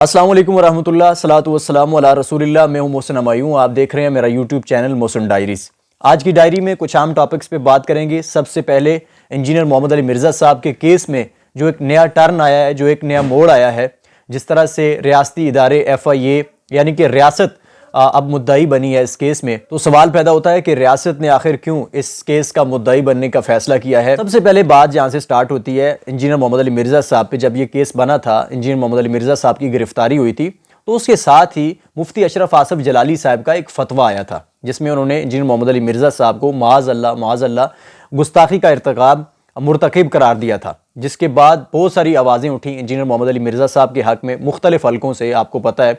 السلام علیکم ورحمۃ اللہ، الصلاۃ والسلام علی رسول اللہ۔ میں ہوں محسن ہمایوں، آپ دیکھ رہے ہیں میرا یوٹیوب چینل محسن ڈائریز۔ آج کی ڈائری میں کچھ عام ٹاپکس پہ بات کریں گے۔ سب سے پہلے انجینئر محمد علی مرزا صاحب کے کیس میں جو ایک نیا ٹرن آیا ہے، جو ایک نیا موڑ آیا ہے، جس طرح سے ریاستی ادارے FIA یعنی کہ ریاست اب مدعی بنی ہے اس کیس میں، تو سوال پیدا ہوتا ہے کہ ریاست نے آخر کیوں اس کیس کا مدعی بننے کا فیصلہ کیا ہے۔ سب سے پہلے بات جہاں سے سٹارٹ ہوتی ہے، انجینئر محمد علی مرزا صاحب پہ جب یہ کیس بنا تھا، انجینئر محمد علی مرزا صاحب کی گرفتاری ہوئی تھی، تو اس کے ساتھ ہی مفتی اشرف آصف جلالی صاحب کا ایک فتویٰ آیا تھا، جس میں انہوں نے انجینئر محمد علی مرزا صاحب کو معاذ اللہ گستاخی کا ارتکاب مرتکب قرار دیا تھا، جس کے بعد بہت ساری آوازیں اٹھیں انجینئر محمد علی مرزا صاحب کے حق میں مختلف حلقوں سے، آپ کو پتہ ہے،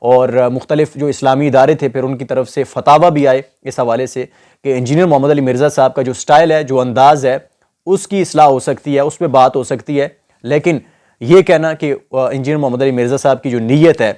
اور مختلف جو اسلامی ادارے تھے پھر ان کی طرف سے فتاویٰ بھی آئے اس حوالے سے کہ انجینئر محمد علی مرزا صاحب کا جو سٹائل ہے، جو انداز ہے، اس کی اصلاح ہو سکتی ہے، اس پہ بات ہو سکتی ہے۔ لیکن یہ کہنا کہ انجینئر محمد علی مرزا صاحب کی جو نیت ہے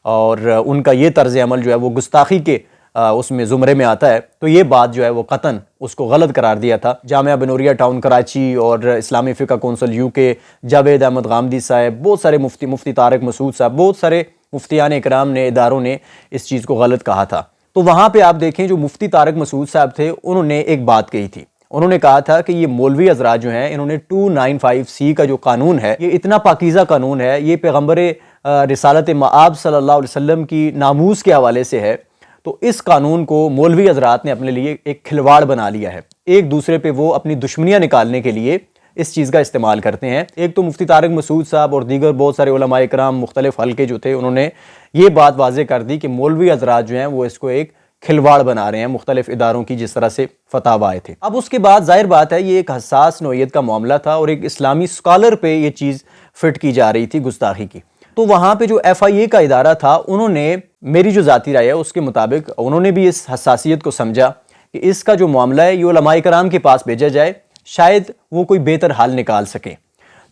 اور ان کا یہ طرز عمل جو ہے وہ گستاخی کے اس میں زمرے میں آتا ہے، تو یہ بات جو ہے وہ قطعاً اس کو غلط قرار دیا تھا۔ جامعہ بنوریہ ٹاؤن کراچی اور اسلامی فقہ کونسل UK، جاوید احمد غامدی صاحب، بہت سارے مفتی طارق مسعود صاحب، بہت سارے مفتیان اکرام نے، اداروں نے اس چیز کو غلط کہا تھا۔ تو وہاں پہ آپ دیکھیں جو مفتی طارق مسعود صاحب تھے، انہوں نے ایک بات کہی تھی، انہوں نے کہا تھا کہ یہ مولوی حضرات جو ہیں، انہوں نے 295C کا جو قانون ہے، یہ اتنا پاکیزہ قانون ہے، یہ پیغمبر رسالت مآب صلی اللہ علیہ وسلم کی ناموس کے حوالے سے ہے، تو اس قانون کو مولوی حضرات نے اپنے لیے ایک کھلواڑ بنا لیا ہے، ایک دوسرے پہ وہ اپنی دشمنیاں نکالنے کے لیے اس چیز کا استعمال کرتے ہیں۔ ایک تو مفتی طارق مسعود صاحب اور دیگر بہت سارے علماء اکرام، مختلف حلقے جو تھے، انہوں نے یہ بات واضح کر دی کہ مولوی حضرات جو ہیں وہ اس کو ایک کھلواڑ بنا رہے ہیں مختلف اداروں کی، جس طرح سے فتاوی آئے تھے۔ اب اس کے بعد ظاہر بات ہے یہ ایک حساس نوعیت کا معاملہ تھا اور ایک اسلامی سکالر پہ یہ چیز فٹ کی جا رہی تھی گستاخی کی، تو وہاں پہ جو FIA کا ادارہ تھا، انہوں نے، میری جو ذاتی رائے ہے اس کے مطابق، انہوں نے بھی اس حساسیت کو سمجھا کہ اس کا جو معاملہ ہے یہ علماء کرام کے پاس بھیجا جائے، شاید وہ کوئی بہتر حل نکال سکیں۔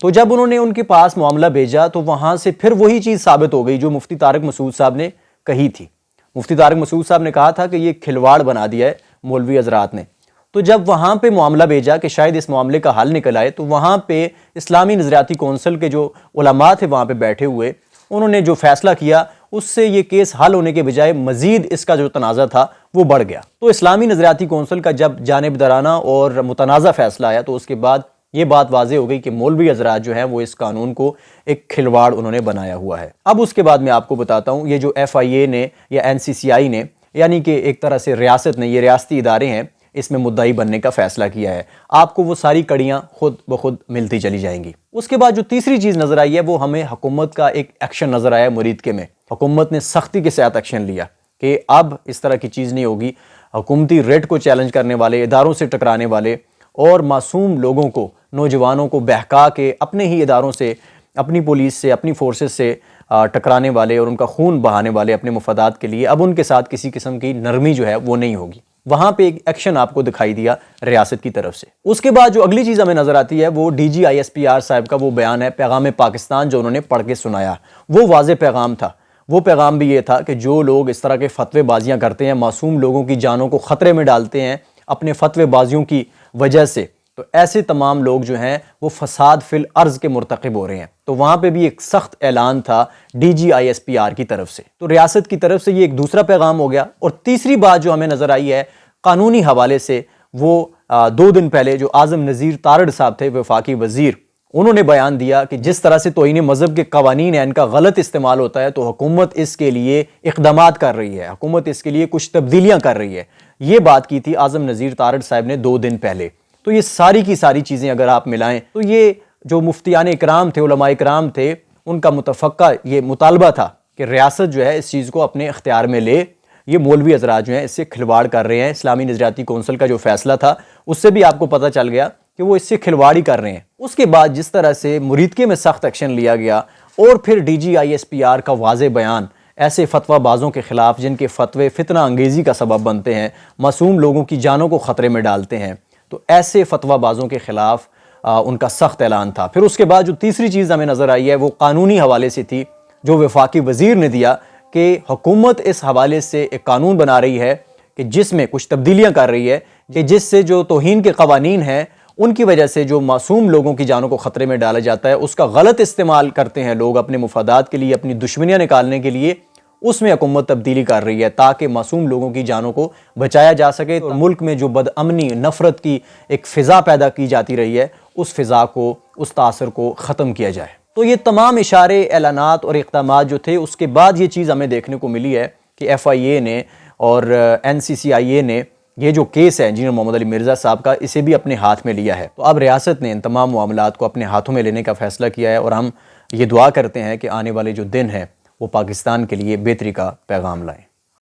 تو جب انہوں نے ان کے پاس معاملہ بھیجا تو وہاں سے پھر وہی چیز ثابت ہو گئی جو مفتی طارق مسعود صاحب نے کہی تھی۔ مفتی طارق مسعود صاحب نے کہا تھا کہ یہ کھلواڑ بنا دیا ہے مولوی حضرات نے۔ تو جب وہاں پہ معاملہ بھیجا کہ شاید اس معاملے کا حل نکل آئے، تو وہاں پہ اسلامی نظریاتی کونسل کے جو علماء تھے وہاں پہ بیٹھے ہوئے، انہوں نے جو فیصلہ کیا اس سے یہ کیس حل ہونے کے بجائے مزید اس کا جو تنازع تھا وہ بڑھ گیا۔ تو اسلامی نظریاتی کونسل کا جب جانبدارانہ اور متنازع فیصلہ آیا تو اس کے بعد یہ بات واضح ہو گئی کہ مولوی حضرات جو ہیں وہ اس قانون کو ایک کھلواڑ انہوں نے بنایا ہوا ہے۔ اب اس کے بعد میں آپ کو بتاتا ہوں یہ جو FIA نے یا NCCI نے، یعنی کہ ایک طرح سے ریاست نے، یہ ریاستی ادارے ہیں، اس میں مدعی بننے کا فیصلہ کیا ہے۔ آپ کو وہ ساری کڑیاں خود بخود ملتی چلی جائیں گی۔ اس کے بعد جو تیسری چیز نظر آئی ہے وہ ہمیں حکومت کا ایک ایکشن نظر آیا مریدکے میں۔ حکومت نے سختی کے ساتھ ایکشن لیا کہ اب اس طرح کی چیز نہیں ہوگی۔ حکومتی ریٹ کو چیلنج کرنے والے، اداروں سے ٹکرانے والے اور معصوم لوگوں کو، نوجوانوں کو بہکا کے اپنے ہی اداروں سے، اپنی پولیس سے، اپنی فورسز سے ٹکرانے والے اور ان کا خون بہانے والے اپنے مفادات کے لیے، اب ان کے ساتھ کسی قسم کی نرمی جو ہے وہ نہیں ہوگی۔ وہاں پہ ایک ایکشن آپ کو دکھائی دیا ریاست کی طرف سے۔ اس کے بعد جو اگلی چیز ہمیں نظر آتی ہے وہ DG ISPR صاحب کا وہ بیان ہے، پیغام پاکستان، جو انہوں نے پڑھ کے سنایا۔ وہ واضح پیغام تھا۔ وہ پیغام بھی یہ تھا کہ جو لوگ اس طرح کے فتوے بازیاں کرتے ہیں، معصوم لوگوں کی جانوں کو خطرے میں ڈالتے ہیں اپنے فتوے بازیوں کی وجہ سے، تو ایسے تمام لوگ جو ہیں وہ فساد فی الارض کے مرتکب ہو رہے ہیں۔ تو وہاں پہ بھی ایک سخت اعلان تھا DG ISPR کی طرف سے۔ تو ریاست کی طرف سے یہ ایک دوسرا پیغام ہو گیا۔ اور تیسری بات جو ہمیں نظر آئی ہے قانونی حوالے سے، وہ 2 دن پہلے جو اعظم نذیر تارڑ صاحب تھے، وفاقی وزیر، انہوں نے بیان دیا کہ جس طرح سے توہین مذہب کے قوانین ہیں، ان کا غلط استعمال ہوتا ہے، تو حکومت اس کے لیے اقدامات کر رہی ہے، حکومت اس کے لیے کچھ تبدیلیاں کر رہی ہے۔ یہ بات کی تھی اعظم نذیر تارڑ صاحب نے 2 دن پہلے۔ تو یہ ساری کی ساری چیزیں اگر آپ ملائیں تو یہ جو مفتیان اکرام تھے، علماء اکرام تھے، ان کا متفقہ یہ مطالبہ تھا کہ ریاست جو ہے اس چیز کو اپنے اختیار میں لے۔ یہ مولوی حضرات جو ہیں اس سے کھلواڑ کر رہے ہیں۔ اسلامی نظریاتی کونسل کا جو فیصلہ تھا اس سے بھی آپ کو پتہ چل گیا کہ وہ اس سے کھلواڑ ہی کر رہے ہیں۔ اس کے بعد جس طرح سے مریدکے میں سخت ایکشن لیا گیا اور پھر DG ISPR کا واضح بیان ایسے فتویٰ بازوں کے خلاف جن کے فتوے فتنہ انگیزی کا سبب بنتے ہیں، معصوم لوگوں کی جانوں کو خطرے میں ڈالتے ہیں، تو ایسے فتویٰ بازوں کے خلاف ان کا سخت اعلان تھا۔ پھر اس کے بعد جو تیسری چیز ہمیں نظر آئی ہے وہ قانونی حوالے سے تھی، جو وفاقی وزیر نے دیا کہ حکومت اس حوالے سے ایک قانون بنا رہی ہے کہ جس میں کچھ تبدیلیاں کر رہی ہے کہ جس سے جو توہین کے قوانین ہیں ان کی وجہ سے جو معصوم لوگوں کی جانوں کو خطرے میں ڈالا جاتا ہے اس کا غلط استعمال کرتے ہیں لوگ اپنے مفادات کے لیے، اپنی دشمنیاں نکالنے کے لیے، اس میں حکومت تبدیلی کر رہی ہے تاکہ معصوم لوگوں کی جانوں کو بچایا جا سکے، اور ملک میں جو بد امنی، نفرت کی ایک فضا پیدا کی جاتی رہی ہے اس فضا کو، اس تاثر کو ختم کیا جائے۔ تو یہ تمام اشارے، اعلانات اور اقدامات جو تھے، اس کے بعد یہ چیز ہمیں دیکھنے کو ملی ہے کہ ایف آئی اے نے اور این سی سی آئی اے نے یہ جو کیس ہے انجینئر محمد علی مرزا صاحب کا، اسے بھی اپنے ہاتھ میں لیا ہے۔ تو اب ریاست نے ان تمام معاملات کو اپنے ہاتھوں میں لینے کا فیصلہ کیا ہے، اور ہم یہ دعا کرتے ہیں کہ آنے والے جو دن ہیں وہ پاکستان کے لیے بہتری کا پیغام لائیں۔